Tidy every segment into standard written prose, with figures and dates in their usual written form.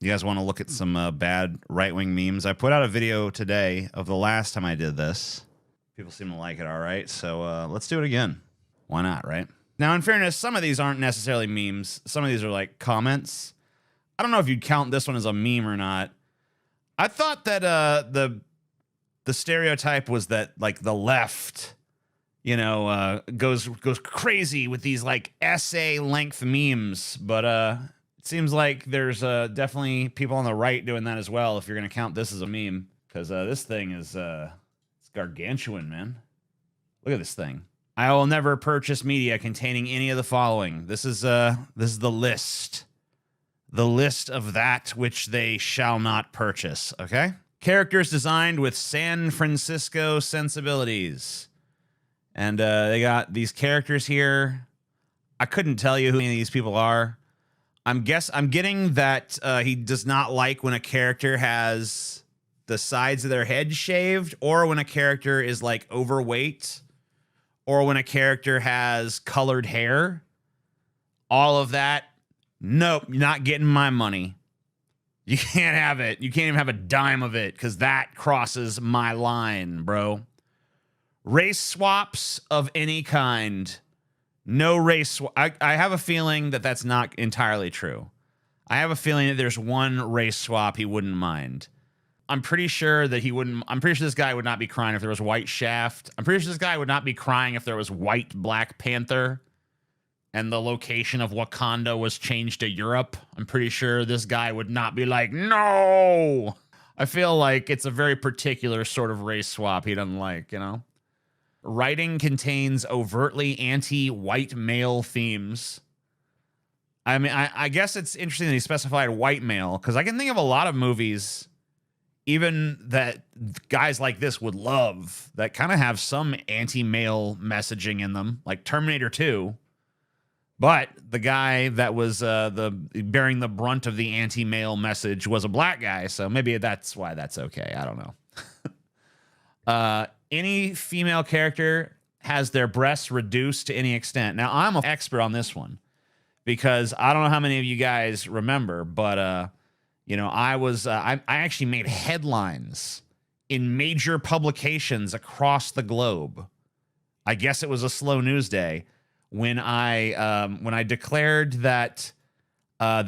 You guys want to look at some bad right-wing memes? I put out a video today of the last time I did this. People seem to like it all right, so let's do it again. Why not, right? Now, in fairness, some of these aren't necessarily memes. Some of these are like comments. I don't know if you'd count this one as a meme or not. I thought that the stereotype was that like the left, you know, goes crazy with these like essay length memes, but it seems like there's definitely people on the right doing that as well. If you're gonna count this as a meme, because this thing is it's gargantuan, man. Look at this thing. I will never purchase media containing any of the following. This is the list. The list of that which they shall not purchase, okay? Characters designed with San Francisco sensibilities. And they got these characters here. I couldn't tell you who any of these people are. I'm getting that he does not like when a character has the sides of their head shaved, or when a character is like overweight, or when a character has colored hair. All of that. Nope, you're not getting my money. You can't have it. You can't even have a dime of it, because that crosses my line, bro. Race swaps of any kind. No race. I have a feeling that that's not entirely true. I have a feeling that there's one race swap he wouldn't mind. I'm pretty sure that he wouldn't. I'm pretty sure this guy would not be crying if there was White Shaft. I'm pretty sure this guy would not be crying if there was White Black Panther and the location of Wakanda was changed to Europe. I'm pretty sure this guy would not be like, no. I feel like it's a very particular sort of race swap he doesn't like, you know? Writing contains overtly anti-white male themes. I mean, I guess it's interesting that he specified white male, because I can think of a lot of movies, even that guys like this would love, that kind of have some anti-male messaging in them, like Terminator 2. But the guy that was bearing the brunt of the anti-male message was a black guy, so maybe that's why that's okay. I don't know. Any female character has their breasts reduced to any extent. Now, I'm an expert on this one, because I don't know how many of you guys remember, but you know, I actually made headlines in major publications across the globe. I guess it was a slow news day when I declared that I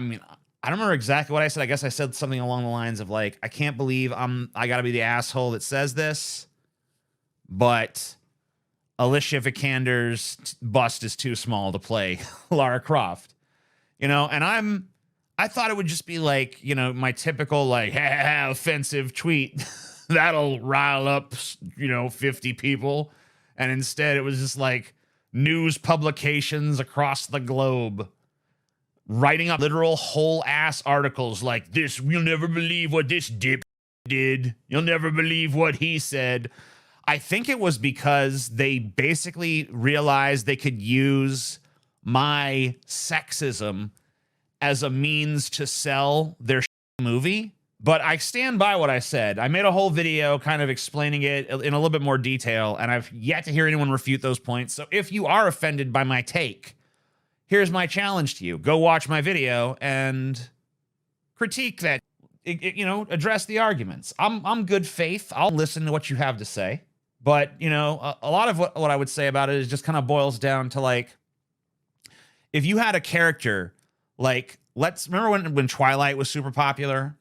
mean, I don't remember exactly what I said. I guess I said something along the lines of like, I can't believe I gotta be the asshole that says this, but Alicia Vikander's bust is too small to play Lara Croft, you know. And I thought it would just be like, you know, my typical like offensive tweet that'll rile up, you know, 50 people, and instead it was just like news publications across the globe writing up literal whole ass articles like this. You'll never believe what this dip did. You'll never believe what he said. I think it was because they basically realized they could use my sexism as a means to sell their movie. But I stand by what I said. I made a whole video kind of explaining it in a little bit more detail, and I've yet to hear anyone refute those points. So if you are offended by my take, here's my challenge to you. Go watch my video and critique that, you know, address the arguments. I'm good faith. I'll listen to what you have to say. But, you know, a lot of what I would say about it is just kind of boils down to like, if you had a character, like, let's remember when Twilight was super popular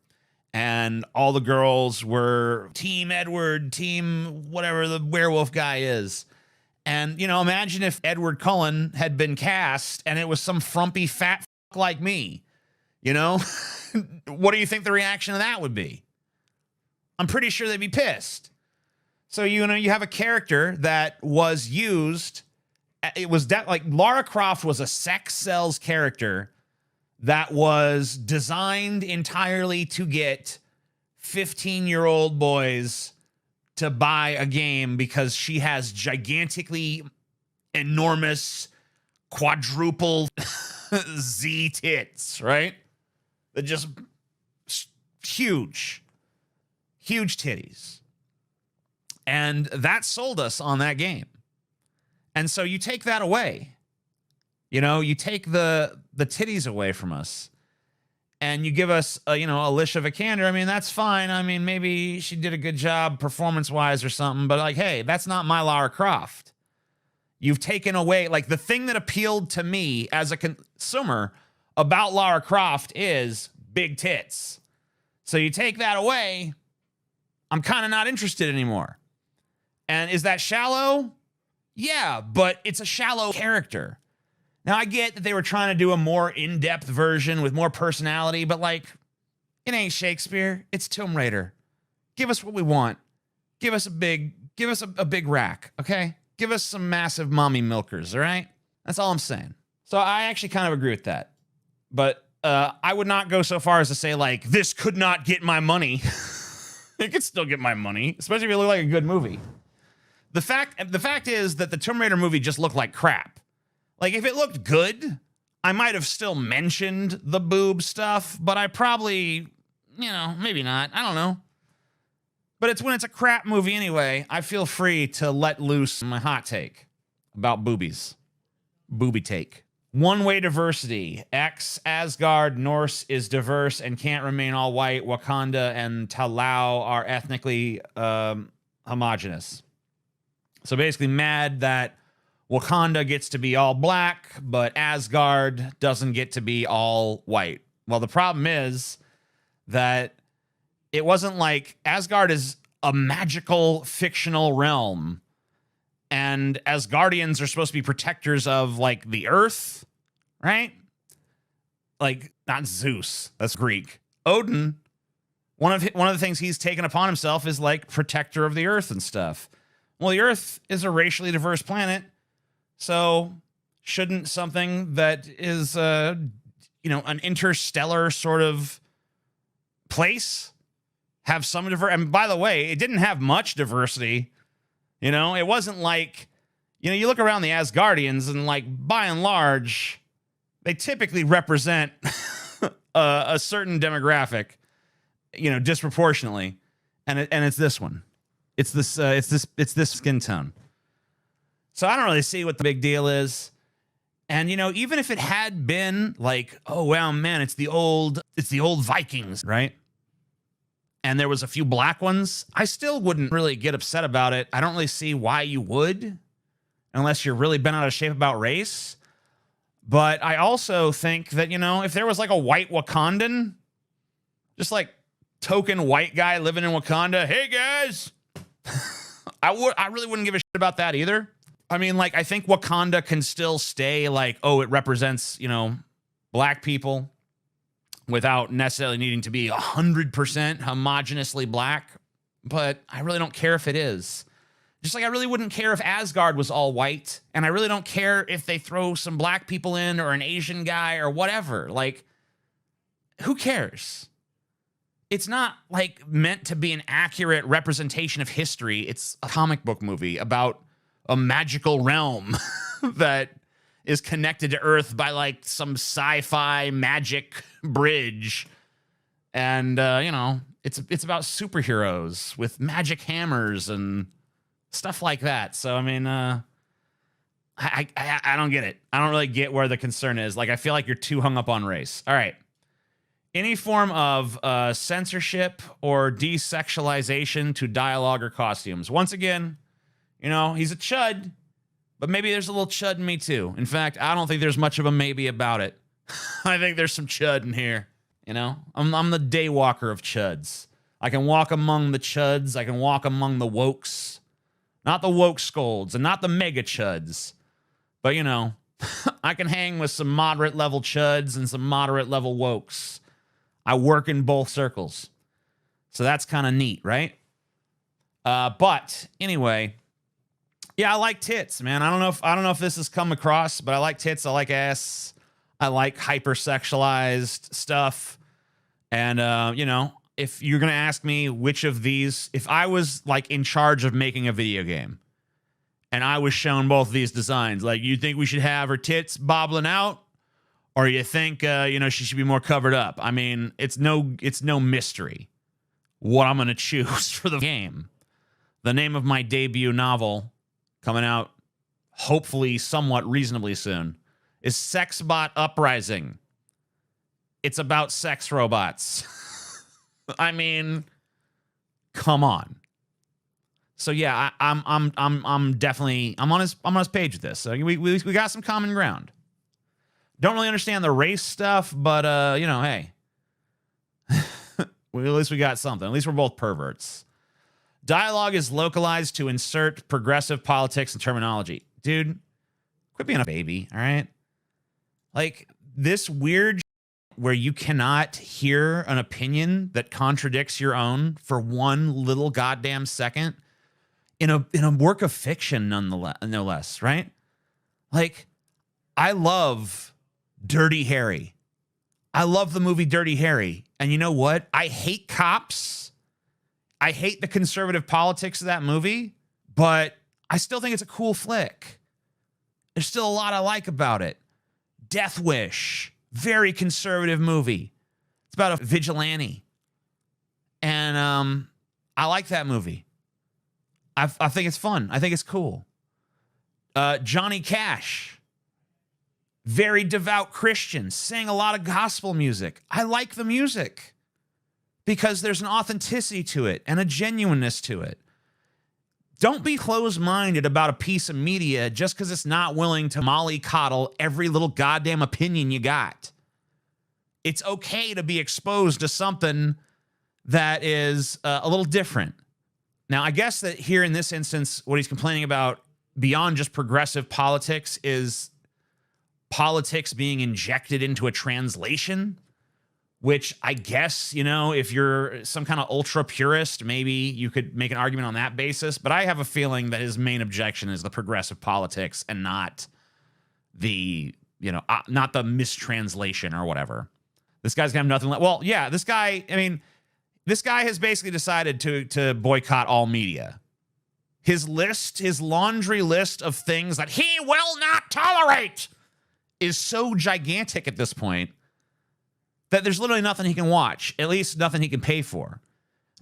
and all the girls were Team Edward, Team whatever the werewolf guy is. And, you know, imagine if Edward Cullen had been cast and it was some frumpy fat like me, you know? What do you think the reaction to that would be? I'm pretty sure they'd be pissed. So, you know, you have a character that was used. It was like Lara Croft was a sex sells character that was designed entirely to get 15-year-old boys to buy a game because she has gigantically enormous quadruple Z tits, right? They're just huge titties. And that sold us on that game. And so you take that away, you know, you take the titties away from us. and you give us, Alicia Vikander, I mean, that's fine. I mean, maybe she did a good job performance-wise or something, but like, hey, that's not my Lara Croft. You've taken away, like, the thing that appealed to me as a consumer about Lara Croft is big tits. So you take that away, I'm kind of not interested anymore. And is that shallow? Yeah, but it's a shallow character. Now, I get that they were trying to do a more in-depth version with more personality, but, like, it ain't Shakespeare. It's Tomb Raider. Give us what we want. Give us a big rack, okay? Give us some massive mommy milkers, all right? That's all I'm saying. So I actually kind of agree with that. But I would not go so far as to say, like, this could not get my money. It could still get my money, especially if it looked like a good movie. The fact is that the Tomb Raider movie just looked like crap. Like, if it looked good, I might have still mentioned the boob stuff, but I probably, maybe not. I don't know. But it's when it's a crap movie anyway, I feel free to let loose my hot take about boobies. Booby take. One-way diversity. Asgard, Norse is diverse and can't remain all white. Wakanda and Talau are ethnically homogenous. So basically mad that Wakanda gets to be all black, but Asgard doesn't get to be all white. Well, the problem is that it wasn't like Asgard is a magical fictional realm, and Asgardians are supposed to be protectors of, like, the earth, right? Like, not Zeus. That's Greek. Odin, one of the things he's taken upon himself is, like, protector of the earth and stuff. Well, the earth is a racially diverse planet. So shouldn't something that is, an interstellar sort of place have some diversity? And by the way, it didn't have much diversity. It wasn't like, you look around the Asgardians and, like, by and large, they typically represent a certain demographic, disproportionately. And it's this one. It's this skin tone. So I don't really see what the big deal is. And, even if it had been like, oh, wow, man, it's the old Vikings, right? And there was a few black ones, I still wouldn't really get upset about it. I don't really see why you would, unless you're really bent out of shape about race. But I also think that, if there was like a white Wakandan, just like token white guy living in Wakanda, hey, guys, I really wouldn't give a shit about that either. I mean, like, I think Wakanda can still stay like, oh, it represents, black people without necessarily needing to be 100% homogeneously black. But I really don't care if it is. Just like I really wouldn't care if Asgard was all white. And I really don't care if they throw some black people in or an Asian guy or whatever. Like, who cares? It's not like meant to be an accurate representation of history. It's a comic book movie about a magical realm that is connected to Earth by like some sci-fi magic bridge. And, it's about superheroes with magic hammers and stuff like that. So, I mean, I don't get it. I don't really get where the concern is. Like, I feel like you're too hung up on race. All right. Any form of censorship or desexualization to dialogue or costumes. Once again, he's a chud, but maybe there's a little chud in me too. In fact, I don't think there's much of a maybe about it. I think there's some chud in here. I'm the daywalker of chuds. I can walk among the chuds. I can walk among the wokes. Not the woke scolds and not the mega chuds. But, I can hang with some moderate level chuds and some moderate level wokes. I work in both circles. So that's kind of neat, right? But anyway, yeah, I like tits, man. I don't know if this has come across, but I like tits. I like ass. I like hypersexualized stuff. And, if you're going to ask me which of these, if I was like in charge of making a video game and I was shown both these designs, like, you think we should have her tits bobbling out, or you think, she should be more covered up? I mean, it's no mystery what I'm going to choose for the game. The name of my debut novel, coming out hopefully somewhat reasonably soon, is Sexbot Uprising. it's about sex robots. I mean, come on. So yeah, I'm definitely on his page with this. So we got some common ground. Don't really understand the race stuff, but hey, at least we got something. At least we're both perverts. Dialogue is localized to insert progressive politics and terminology. Dude, quit being a baby, all right? Like, this weird where you cannot hear an opinion that contradicts your own for one little goddamn second in a work of fiction, no less, right? Like, I love Dirty Harry. I love the movie Dirty Harry. And you know what? I hate cops. I hate the conservative politics of that movie, but I still think it's a cool flick. There's still a lot I like about it. Death Wish, very conservative movie. It's about a vigilante. And I like that movie. I think it's fun. I think it's cool. Johnny Cash, very devout Christian, sang a lot of gospel music. I like the music because there's an authenticity to it and a genuineness to it. Don't be closed-minded about a piece of media just because it's not willing to mollycoddle every little goddamn opinion you got. It's okay to be exposed to something that is a little different. Now, I guess that here in this instance, what he's complaining about beyond just progressive politics is politics being injected into a translation, which I guess, if you're some kind of ultra purist, maybe you could make an argument on that basis. But I have a feeling that his main objection is the progressive politics and not the, not the mistranslation or whatever. This guy's gonna have nothing left. Well, yeah, this guy has basically decided to boycott all media. His laundry list of things that he will not tolerate is so gigantic at this point that there's literally nothing he can watch, at least nothing he can pay for.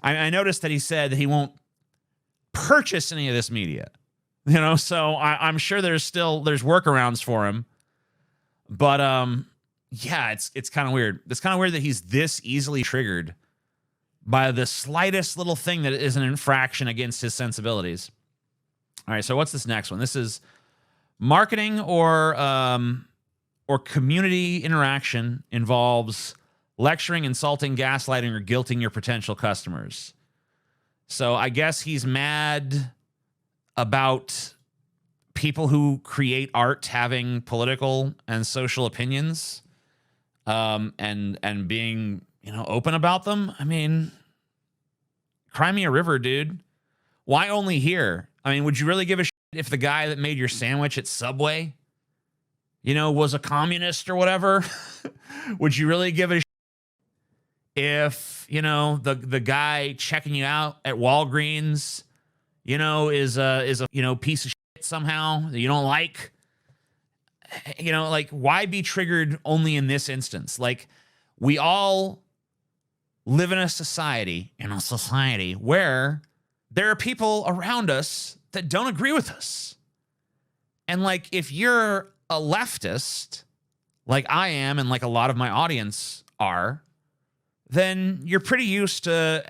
I noticed that he said that he won't purchase any of this media, so I'm sure there's workarounds for him. But yeah, it's kind of weird. It's kind of weird that he's this easily triggered by the slightest little thing that is an infraction against his sensibilities. All right, so what's this next one? This is marketing or community interaction involves lecturing, insulting, gaslighting, or guilting your potential customers. So I guess he's mad about people who create art having political and social opinions, and being, open about them. I mean, cry me a river, dude. Why only here? I mean, would you really give a shit if the guy that made your sandwich at Subway, was a communist or whatever? Would you really give a shit if, the guy checking you out at Walgreens, is a piece of shit somehow that you don't like? Like, why be triggered only in this instance? Like, we all live in a society where there are people around us that don't agree with us. And like, if you're a leftist, like I am, and like a lot of my audience are, then you're pretty used to,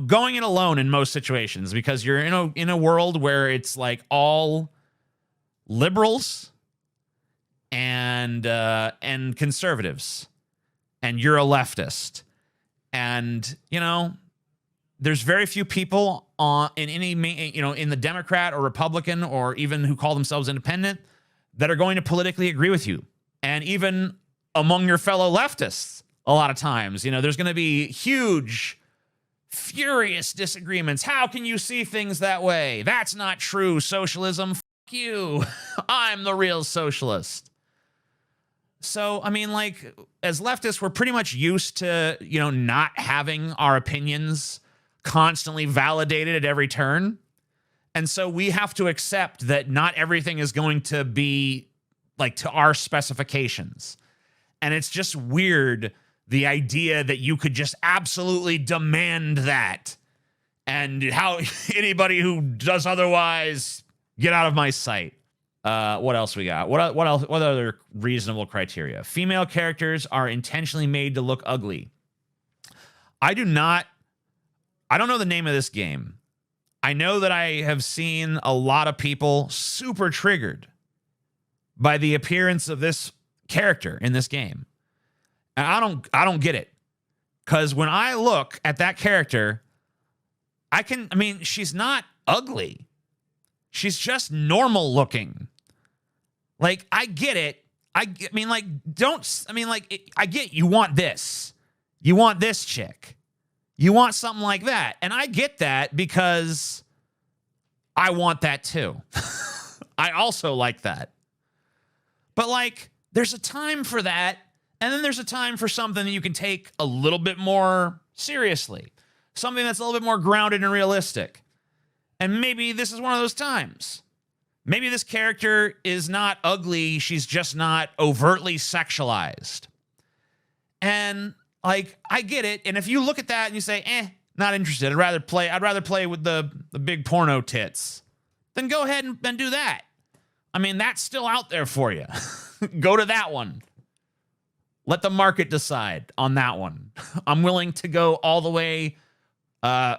going it alone in most situations because you're in a world where it's like all liberals and conservatives, and you're a leftist. And, there's very few people in any, in the Democrat or Republican or even who call themselves independent that are going to politically agree with you. And even among your fellow leftists, a lot of times, there's going to be huge, furious disagreements. How can you see things that way? That's not true. Socialism, f*** you. I'm the real socialist. So, I mean, like, as leftists, we're pretty much used to, not having our opinions constantly validated at every turn. And so we have to accept that not everything is going to be like to our specifications. And it's just weird, the idea that you could just absolutely demand that. And how anybody who does otherwise, get out of my sight. What else we got? What else? What other reasonable criteria? Female characters are intentionally made to look ugly. I don't know the name of this game. I know that I have seen a lot of people super triggered by the appearance of this character in this game. And I don't get it. Because when I look at that character, she's not ugly. She's just normal looking. Like, I get it. I get you want this. You want this chick. You want something like that. And I get that because I want that too. I also like that. But like, there's a time for that. And then there's a time for something that you can take a little bit more seriously. Something that's a little bit more grounded and realistic. And maybe this is one of those times. Maybe this character is not ugly. She's just not overtly sexualized. And like, I get it. And if you look at that and you say, not interested. I'd rather play with the big porno tits. Then go ahead and do that. I mean, that's still out there for you. Go to that one. Let the market decide on that one. I'm willing to go all the way to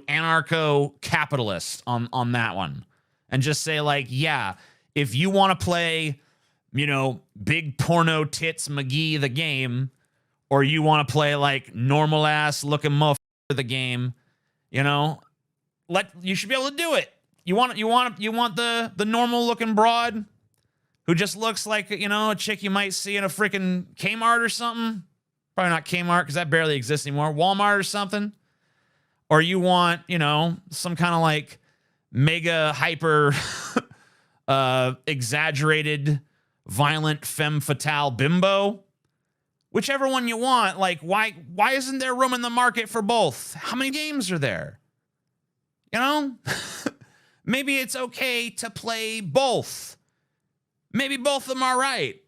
anarcho-capitalist on that one. And just say, like, yeah, if you want to play, big porno tits McGee the game, or you want to play, like, normal-ass looking motherfucker the game, you should be able to do it. You want the normal-looking broad who just looks like, a chick you might see in a freaking Kmart or something. Probably not Kmart because that barely exists anymore. Walmart or something. Or you want, some kind of like mega hyper exaggerated violent femme fatale bimbo. Whichever one you want. Like, why isn't there room in the market for both? How many games are there? Maybe it's okay to play both. Maybe both of them are right.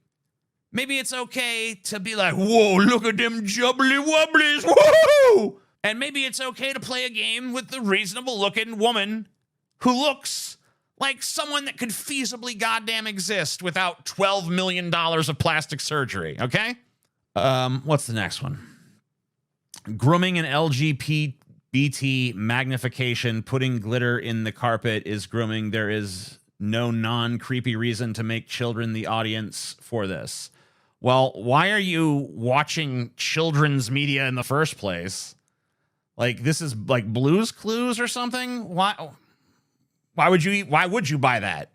Maybe it's okay to be like, whoa, look at them jubbly wobblies, whoa! And maybe it's okay to play a game with the reasonable looking woman who looks like someone that could feasibly goddamn exist without $12 million of plastic surgery, okay? What's the next one? Grooming and LGBT magnification, putting glitter in the carpet is grooming. There is no non-creepy reason to make children the audience for this. Well, why are you watching children's media in the first place? Like, this is like Blue's Clues or something? Why would you buy that?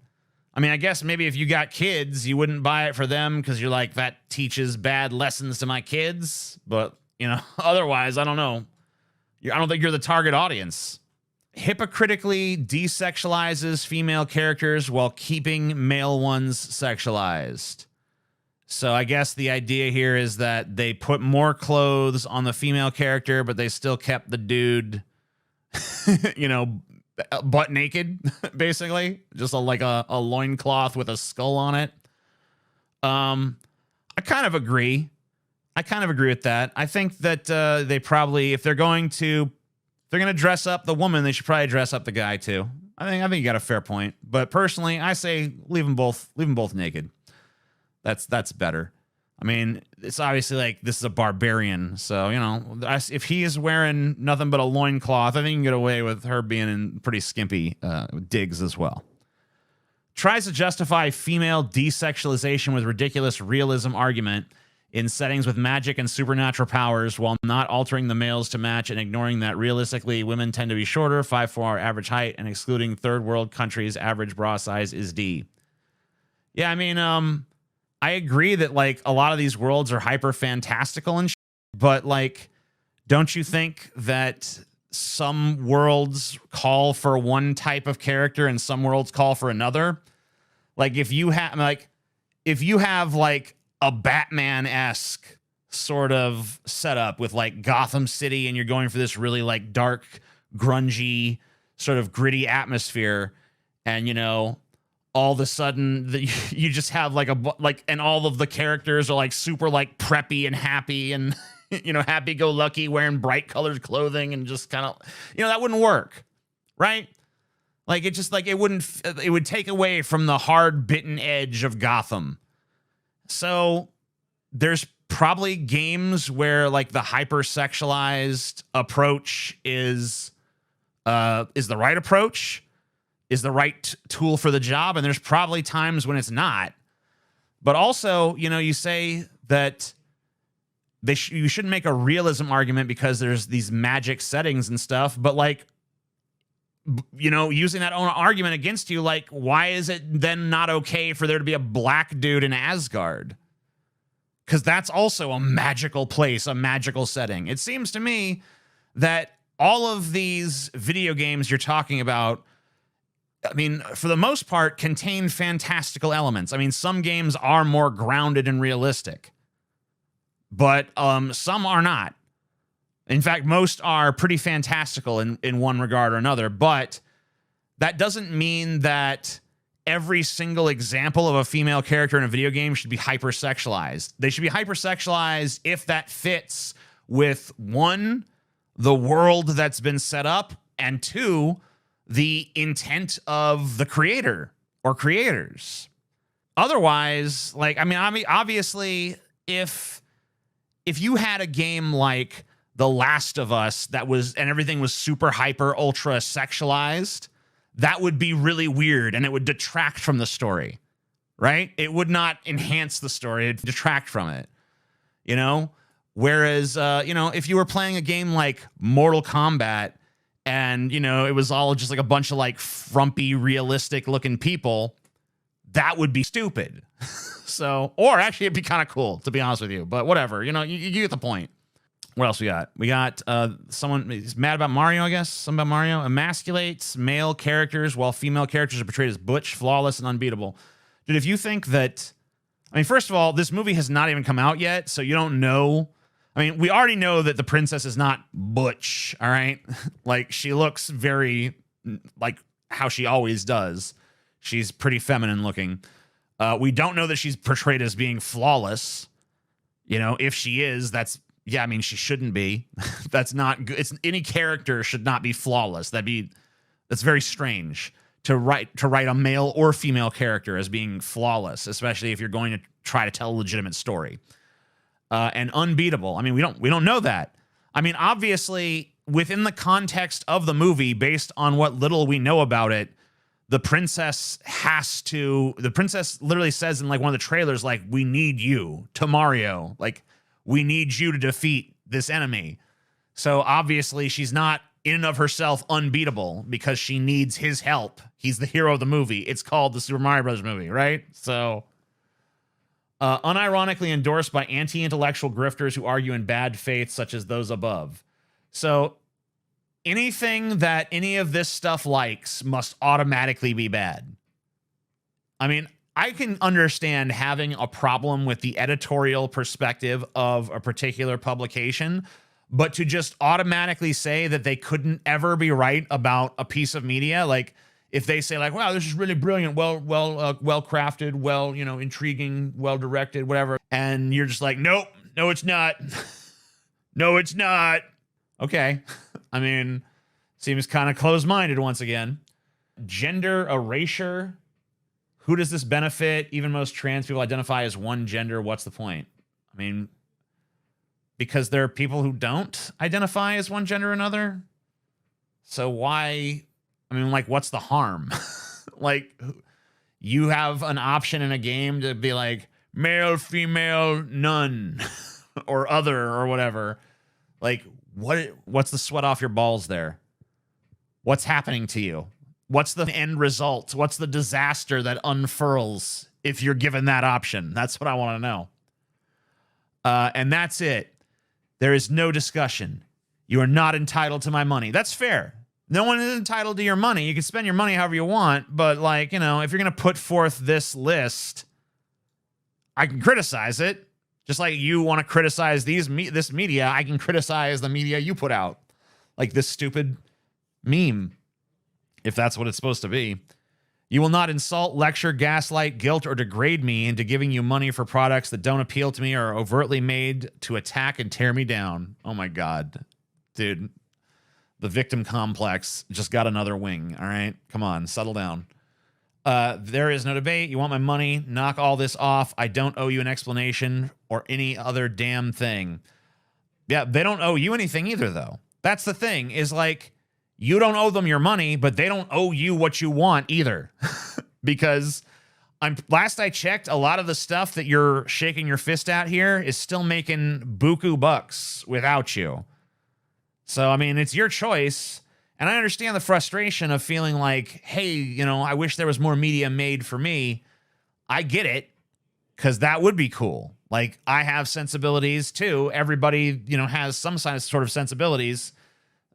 I mean, I guess maybe if you got kids, you wouldn't buy it for them because you're like, that teaches bad lessons to my kids. But, otherwise, I don't know. I don't think you're the target audience. Hypocritically desexualizes female characters while keeping male ones sexualized. So I guess the idea here is that they put more clothes on the female character, but they still kept the dude, butt naked, basically. Just like a loincloth with a skull on it. I kind of agree. With that. I think that they probably, if they're going to dress up the woman, they should probably dress up the guy too. I think you got a fair point. But personally, I say leave them both naked. That's better. I mean, it's obviously like this is a barbarian, so if he is wearing nothing but a loincloth, I think you can get away with her being in pretty skimpy digs as well. Tries to justify female desexualization with ridiculous realism argument in settings with magic and supernatural powers while not altering the males to match and ignoring that realistically women tend to be shorter, 5'4" average height, and excluding third world countries, average bra size is D. Yeah, I mean, I agree that like a lot of these worlds are hyper fantastical and but like, don't you think that some worlds call for one type of character and some worlds call for another? Like if you have like a Batman-esque sort of setup with like Gotham City and you're going for this really like dark, grungy, sort of gritty atmosphere, and all of a sudden you just have and all of the characters are like super like preppy and happy and happy-go-lucky, wearing bright colored clothing and just kind of that wouldn't work, right? Like, it just, like, it would take away from the hard bitten edge of Gotham. So there's probably games where, like, the hypersexualized approach is the right approach, is the right tool for the job, and there's probably times when it's not. But also, you know, you say that you shouldn't make a realism argument because there's these magic settings and stuff, but, like, you know, using that own argument against you, like, why is it then not okay for there to be a black dude in Asgard? Because that's also a magical place, a magical setting. It seems to me that all of these video games you're talking about, I mean, for the most part, contain fantastical elements. I mean, some games are more grounded and realistic, but some are not. In fact, most are pretty fantastical in one regard or another, but that doesn't mean that every single example of a female character in a video game should be hypersexualized. They should be hypersexualized if that fits with, one, the world that's been set up, and two, the intent of the creator or creators. Otherwise, like, I mean, obviously, if you had a game like The Last of Us that was, and everything was super hyper ultra sexualized, that would be really weird and it would detract from the story, right? It would not enhance the story, it'd detract from it, you know? Whereas, you know, if you were playing a game like Mortal Kombat and, you know, it was all just like a bunch of like frumpy, realistic looking people, that would be stupid. So, or actually it'd be kind of cool, to be honest with you, but whatever, you know, you get the point. What else we got? We got someone is mad about Mario, I guess. Something about Mario. Emasculates male characters while female characters are portrayed as butch, flawless, and unbeatable. Dude, if you think that... I mean, first of all, this movie has not even come out yet, so you don't know. I mean, we already know that the princess is not butch, all right? Like, she looks very like how she always does. She's pretty feminine looking. We don't know that she's portrayed as being flawless. You know, if she is, that's... Yeah, I mean, she shouldn't be. That's not good. It's, any character should not be flawless. That's very strange to write a male or female character as being flawless, especially if you're going to try to tell a legitimate story. And unbeatable. I mean, we don't know that. I mean, obviously, within the context of the movie, based on what little we know about it, the princess literally says in like one of the trailers, like, we need you to Mario. Like, we need you to defeat this enemy. So obviously she's not in and of herself unbeatable because she needs his help. He's the hero of the movie. It's called the Super Mario Bros. Movie, right? So unironically endorsed by anti-intellectual grifters who argue in bad faith, such as those above. So anything that any of this stuff likes must automatically be bad. I mean, I can understand having a problem with the editorial perspective of a particular publication, but to just automatically say that they couldn't ever be right about a piece of media, like if they say like, wow, this is really brilliant, well crafted, you know, intriguing, well directed, whatever, and you're just like, nope, no, it's not. No, it's not. Okay. I mean, seems kind of closed-minded once again. Gender erasure. Who does this benefit? Even most trans people identify as one gender. What's the point? I mean, because there are people who don't identify as one gender or another. So why? I mean, like, what's the harm? Like, you have an option in a game to be like male, female, none, or other, or whatever. Like, what's the sweat off your balls there? What's happening to you? What's the end result? What's the disaster that unfurls if you're given that option? That's what I want to know. And that's it. There is no discussion. You are not entitled to my money. That's fair. No one is entitled to your money. You can spend your money however you want, but, like, you know, if you're going to put forth this list, I can criticize it. Just like you want to criticize this media, I can criticize the media you put out. Like this stupid meme. If that's what it's supposed to be. You will not insult, lecture, gaslight, guilt, or degrade me into giving you money for products that don't appeal to me or are overtly made to attack and tear me down. Oh my God. Dude. The victim complex just got another wing. All right, come on, settle down. There is no debate. You want my money? Knock all this off. I don't owe you an explanation or any other damn thing. Yeah, they don't owe you anything either, though. That's the thing, is like, you don't owe them your money, but they don't owe you what you want either. Because last I checked, a lot of the stuff that you're shaking your fist at here is still making buku bucks without you. So, I mean, it's your choice. And I understand the frustration of feeling like, hey, you know, I wish there was more media made for me. I get it, because that would be cool. Like, I have sensibilities too. Everybody, you know, has some sort of sensibilities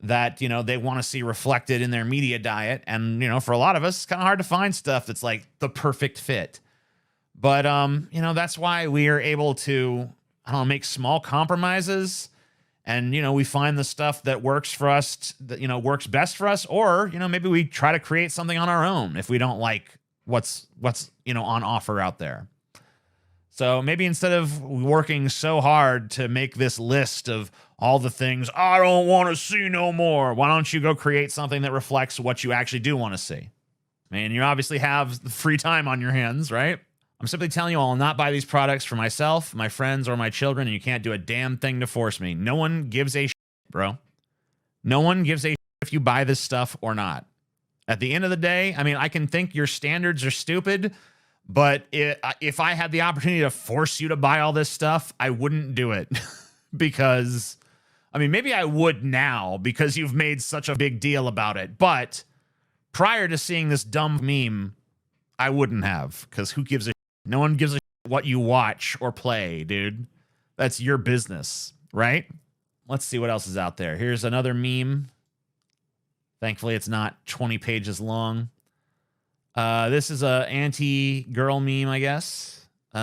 that, you know, they want to see reflected in their media diet. And, you know, for a lot of us, it's kind of hard to find stuff that's like the perfect fit. But, you know, that's why we are able to, I don't know, make small compromises. And, you know, we find the stuff that works for us, that, you know, works best for us. Or, you know, maybe we try to create something on our own if we don't like what's, you know, on offer out there. So maybe instead of working so hard to make this list of all the things I don't want to see no more, why don't you go create something that reflects what you actually do want to see? I mean, you obviously have the free time on your hands, right? I'm simply telling you, I'll not buy these products for myself, my friends, or my children, and you can't do a damn thing to force me. No one gives a shit, bro. No one gives a shit if you buy this stuff or not. At the end of the day, I mean, I can think your standards are stupid, but if I had the opportunity to force you to buy all this stuff, I wouldn't do it. Because, I mean, maybe I would now because you've made such a big deal about it. But prior to seeing this dumb meme, I wouldn't have, because who gives a shit? No one gives a shit what you watch or play, dude. That's your business, right? Let's see what else is out there. Here's another meme. Thankfully, it's not 20 pages long. This is a anti-girl meme, I guess. Or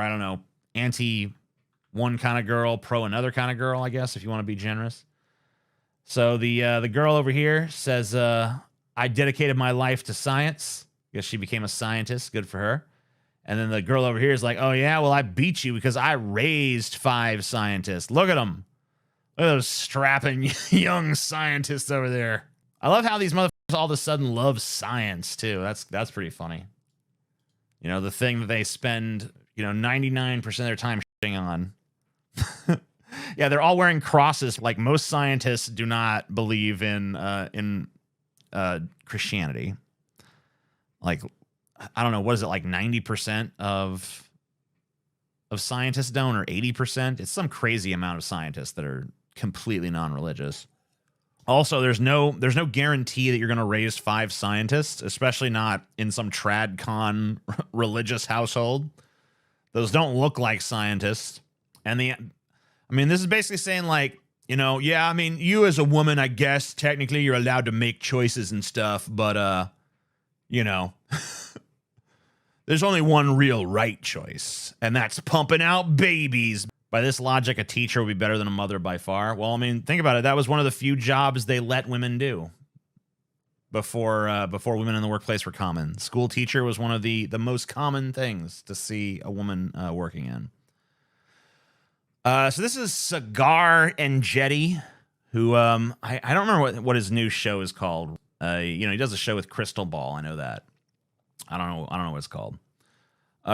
I don't know, anti one kind of girl, pro another kind of girl, I guess, if you want to be generous. So the girl over here says, I dedicated my life to science. I guess she became a scientist. Good for her. And then the girl over here is like, oh, yeah, well, I beat you because I raised 5 scientists. Look at them. Look at those strapping young scientists over there. I love how these motherfuckers all of a sudden love science, too. That's pretty funny. You know, the thing that they spend, you know, 99% of their time shitting on. Yeah, they're all wearing crosses. Like, most scientists do not believe in Christianity. Like, I don't know, what is it, like 90% of scientists don't, or 80%? It's some crazy amount of scientists that are completely non-religious. Also, there's no guarantee that you're going to raise 5 scientists, especially not in some trad con religious household. Those don't look like scientists. And I mean, this is basically saying, like, you know, yeah, I mean, you as a woman, I guess technically you're allowed to make choices and stuff, but you know, there's only one real right choice, and that's pumping out babies. By this logic, a teacher would be better than a mother by far. Well, I mean, think about it. That was one of the few jobs they let women do before women in the workplace were common. School teacher was one of the most common things to see a woman working in. So this is Cigar and Jetty, who I don't remember what his new show is called. You know, he does a show with Crystal Ball. I know that. I don't know what it's called.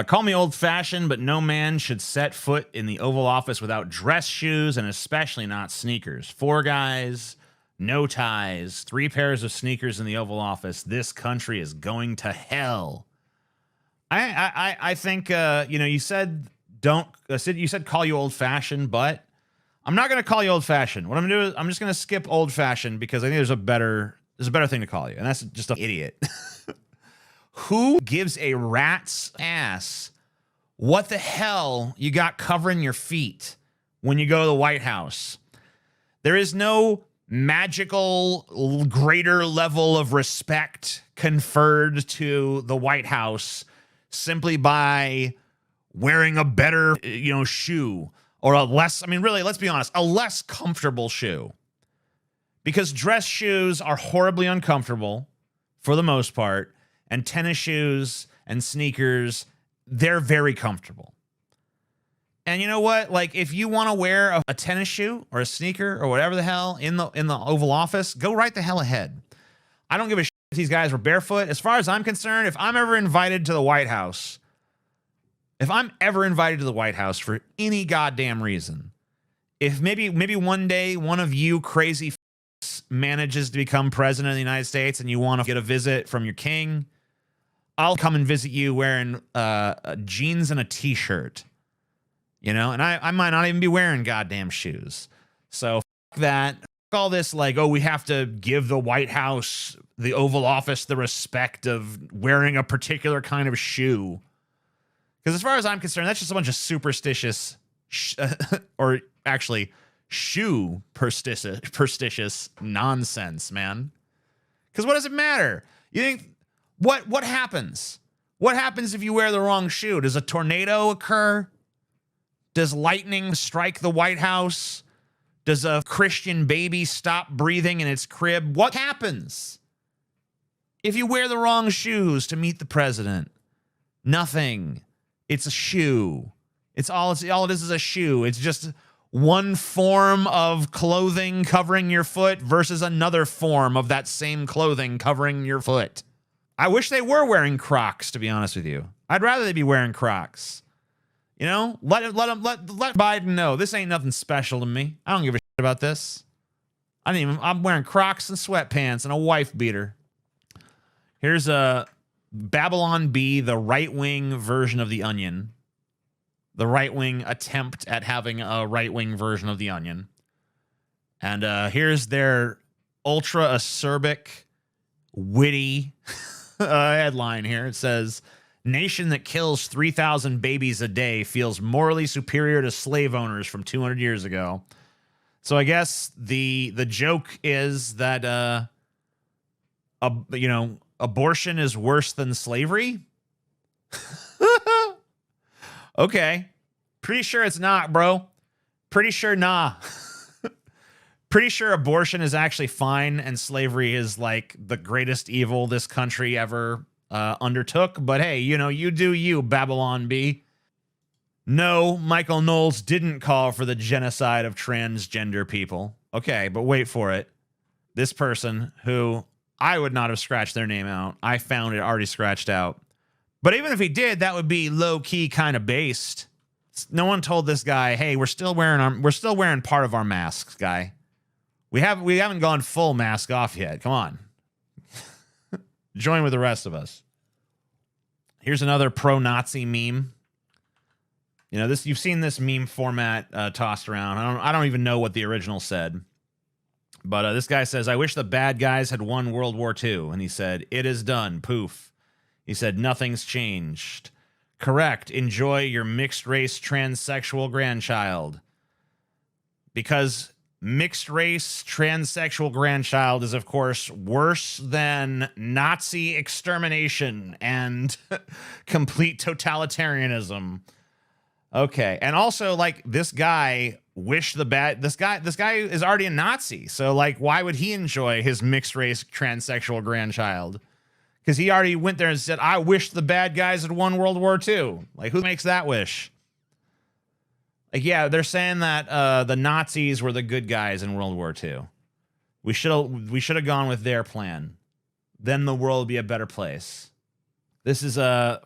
Call me old-fashioned, but no man should set foot in the Oval Office without dress shoes, and especially not sneakers. 4 guys, no ties, 3 pairs of sneakers in the Oval Office. This country is going to hell. I think you know, you said call you old-fashioned, but I'm not going to call you old-fashioned. What I'm going to do is I'm just going to skip old-fashioned because I think there's a better thing to call you, and that's just an idiot. Who gives a rat's ass what the hell you got covering your feet when you go to the White House? There is no magical greater level of respect conferred to the White House simply by wearing a better, you know, shoe, or a less, I mean, really, let's be honest, a less comfortable shoe. Because dress shoes are horribly uncomfortable for the most part, and tennis shoes and sneakers, they're very comfortable. And you know what? Like, if you want to wear a tennis shoe or a sneaker or whatever the hell in the Oval Office, go right the hell ahead. I don't give a shit if these guys were barefoot. As far as I'm concerned, if I'm ever invited to the White House, for any goddamn reason, if maybe one day one of you crazy manages to become president of the United States and you want to get a visit from your king, I'll come and visit you wearing jeans and a t-shirt. You know, and I might not even be wearing goddamn shoes. So fuck that. Fuck all this like, oh, we have to give the White House, the Oval Office, the respect of wearing a particular kind of shoe. Because as far as I'm concerned, that's just a bunch of superstitious, or actually shoe superstitious nonsense, man. Because what does it matter? You think, what happens? What happens if you wear the wrong shoe? Does a tornado occur? Does lightning strike the White House? Does a Christian baby stop breathing in its crib? What happens if you wear the wrong shoes to meet the president? Nothing. It's a shoe. All it is a shoe. It's just one form of clothing covering your foot versus another form of that same clothing covering your foot. I wish they were wearing Crocs, to be honest with you. I'd rather they be wearing Crocs. You know, let Biden know this ain't nothing special to me. I don't give a shit about this. I'm wearing Crocs and sweatpants and a wife beater. Here's a Babylon Bee, the right-wing version of The Onion. The right-wing attempt at having a right-wing version of The Onion. And here's their ultra acerbic, witty headline here. It says, "Nation that kills 3,000 babies a day feels morally superior to slave owners from 200 years ago." So I guess the joke is that abortion is worse than slavery. Okay, pretty sure it's not, bro. Pretty sure nah. Pretty sure abortion is actually fine, and slavery is like the greatest evil this country ever undertook. But hey, you know, you do you, Babylon Bee. No, Michael Knowles didn't call for the genocide of transgender people. Okay, but wait for it. This person, who I would not have scratched their name out, I found it already scratched out. But even if he did, that would be low-key kind of based. No one told this guy, hey, we're still wearing part of our masks, guy. We haven't gone full mask off yet. Come on. Join with the rest of us. Here's another pro-Nazi meme. You know, you've seen this meme format tossed around. I don't even know what the original said. But this guy says, "I wish the bad guys had won World War II." And he said, "It is done. Poof." He said, "Nothing's changed." Correct. Enjoy your mixed race transsexual grandchild. Because mixed race transsexual grandchild is, of course, worse than Nazi extermination and complete totalitarianism. Okay. And also, like, this guy this guy is already a Nazi. So, like, why would he enjoy his mixed race transsexual grandchild? Because he already went there and said, "I wish the bad guys had won World War II." Like, who makes that wish? Like, yeah, they're saying that the Nazis were the good guys in World War II. We should have gone with their plan. Then the world would be a better place. This is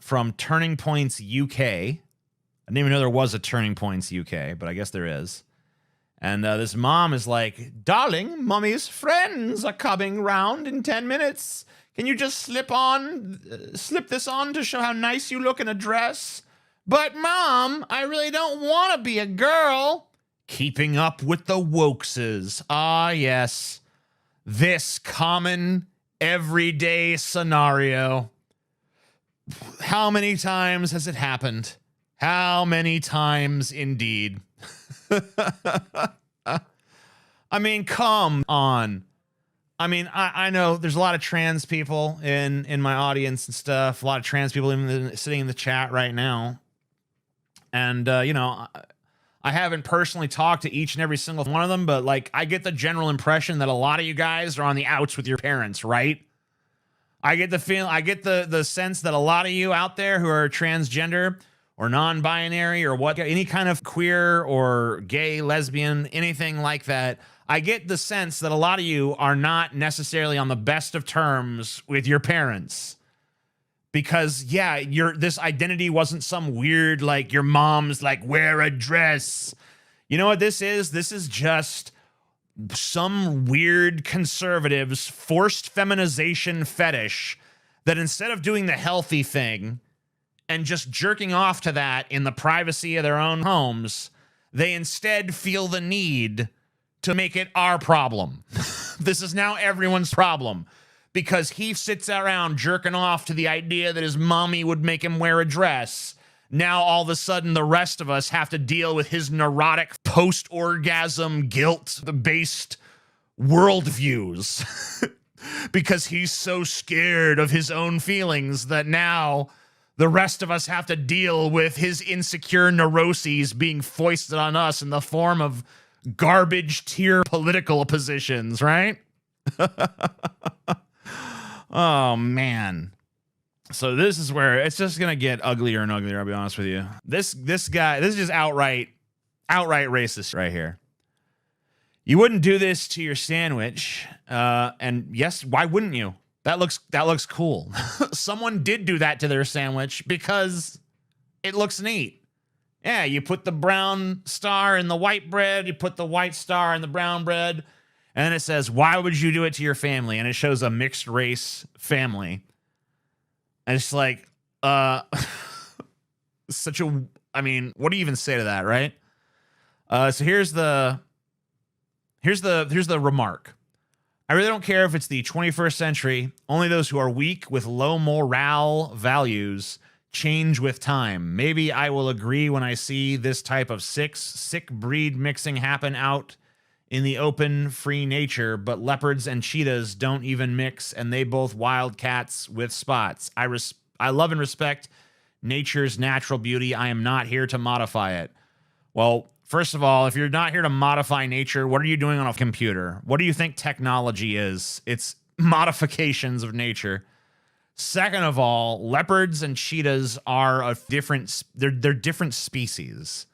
from Turning Points UK. I didn't even know there was a Turning Points UK, but I guess there is. And this mom is like, "Darling, Mummy's friends are coming round in 10 minutes. Can you just slip this on to show how nice you look in a dress?" "But Mom, I really don't want to be a girl." Keeping up with the wokeses. Ah, yes. This common, everyday scenario. How many times has it happened? How many times indeed? I mean, come on. I mean, I know there's a lot of trans people in my audience and stuff. A lot of trans people even sitting in the chat right now. And, you know, I haven't personally talked to each and every single one of them, but, like, I get the general impression that a lot of you guys are on the outs with your parents, right? I get the sense that a lot of you out there who are transgender or non-binary or what, any kind of queer or gay, lesbian, anything like that, I get the sense that a lot of you are not necessarily on the best of terms with your parents. Because, yeah, this identity wasn't some weird, like, your mom's like, wear a dress. You know what this is? This is just some weird conservatives' forced feminization fetish that instead of doing the healthy thing and just jerking off to that in the privacy of their own homes, they instead feel the need to make it our problem. This is now everyone's problem. Because he sits around jerking off to the idea that his mommy would make him wear a dress. Now, all of a sudden, the rest of us have to deal with his neurotic post-orgasm guilt-based worldviews. Because he's so scared of his own feelings that now the rest of us have to deal with his insecure neuroses being foisted on us in the form of garbage tier political positions, right? Oh, man. So this is where it's just going to get uglier and uglier, I'll be honest with you. This guy, this is just outright racist right here. You wouldn't do this to your sandwich. And yes, why wouldn't you? That looks cool. Someone did do that to their sandwich because it looks neat. Yeah, you put the brown star in the white bread, you put the white star in the brown bread. And then it says, why would you do it to your family? And it shows a mixed race family. And it's like, I mean, what do you even say to that, right? So here's the remark. I really don't care if it's the 21st century. Only those who are weak with low morale values change with time. Maybe I will agree when I see this type of sick breed mixing happen out in the open, free nature, but leopards and cheetahs don't even mix, and they both wildcats with spots. I love and respect nature's natural beauty. I am not here to modify it. Well, first of all, if you're not here to modify nature, what are you doing on a computer? What do you think technology is? It's modifications of nature. Second of all, leopards and cheetahs are they're different species.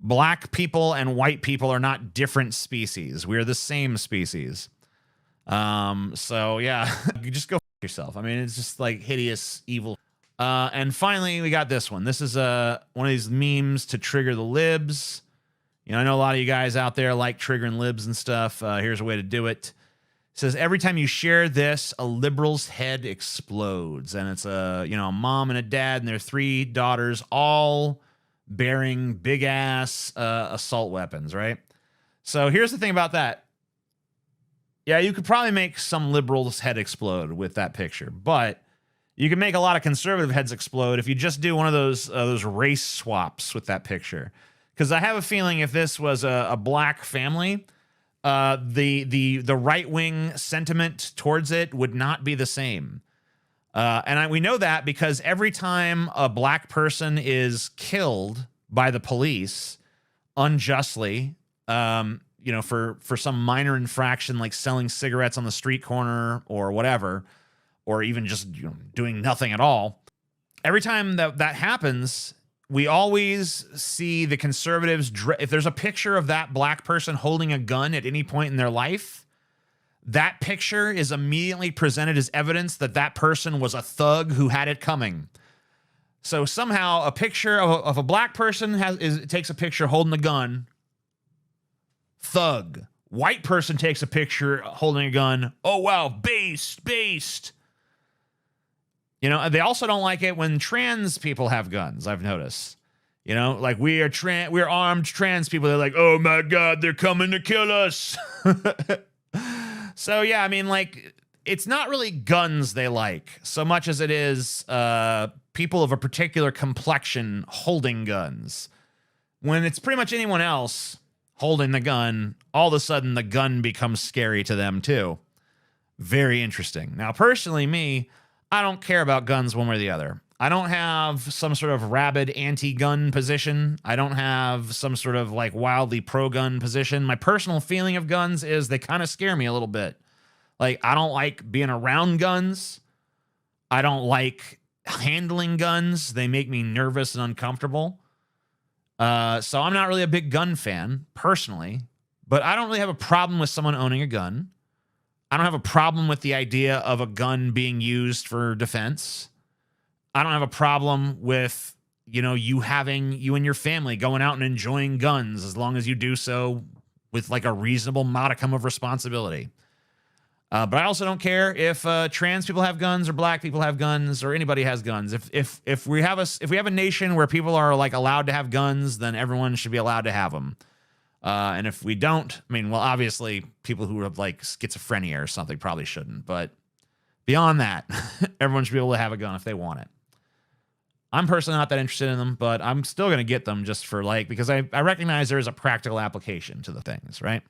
Black people and white people are not different species. We're the same species. So yeah, you just go f yourself. I mean, it's just like hideous, evil. And finally, we got this one. This is one of these memes to trigger the libs. You know, I know a lot of you guys out there like triggering libs and stuff. Here's a way to do it. It says, every time you share this, a liberal's head explodes. And it's a mom and a dad and their 3 daughters, all bearing big ass assault weapons, right? So here's the thing about that. Yeah, you could probably make some liberal's head explode with that picture, but you can make a lot of conservative heads explode if you just do one of those race swaps with that picture. Because I have a feeling if this was a black family, the right-wing sentiment towards it would not be the same. We know that because every time a black person is killed by the police unjustly, for some minor infraction like selling cigarettes on the street corner or whatever, or even just doing nothing at all, every time that happens, we always see the conservatives, if there's a picture of that black person holding a gun at any point in their life, that picture is immediately presented as evidence that that person was a thug who had it coming. So somehow a picture of a black person takes a picture holding a gun, thug. White person takes a picture holding a gun, oh wow, based. They also don't like it when trans people have guns, I've noticed. Like we're armed trans people. They're like, oh my God, they're coming to kill us. So yeah, I mean, like, it's not really guns they like so much as it is people of a particular complexion holding guns. When it's pretty much anyone else holding the gun, all of a sudden the gun becomes scary to them too. Very interesting. Now, personally, me, I don't care about guns one way or the other. I don't have some sort of rabid anti-gun position. I don't have some sort of like wildly pro-gun position. My personal feeling of guns is they kind of scare me a little bit. Like, I don't like being around guns. I don't like handling guns. They make me nervous and uncomfortable. So I'm not really a big gun fan, personally. But I don't really have a problem with someone owning a gun. I don't have a problem with the idea of a gun being used for defense. I don't have a problem with, you and your family going out and enjoying guns as long as you do so with like a reasonable modicum of responsibility. But I also don't care if trans people have guns or black people have guns or anybody has guns. If we have a nation where people are like allowed to have guns, then everyone should be allowed to have them. And if we don't, obviously people who have like schizophrenia or something probably shouldn't. But beyond that, everyone should be able to have a gun if they want it. I'm personally not that interested in them, but I'm still going to get them just for because I recognize there is a practical application to the things, right?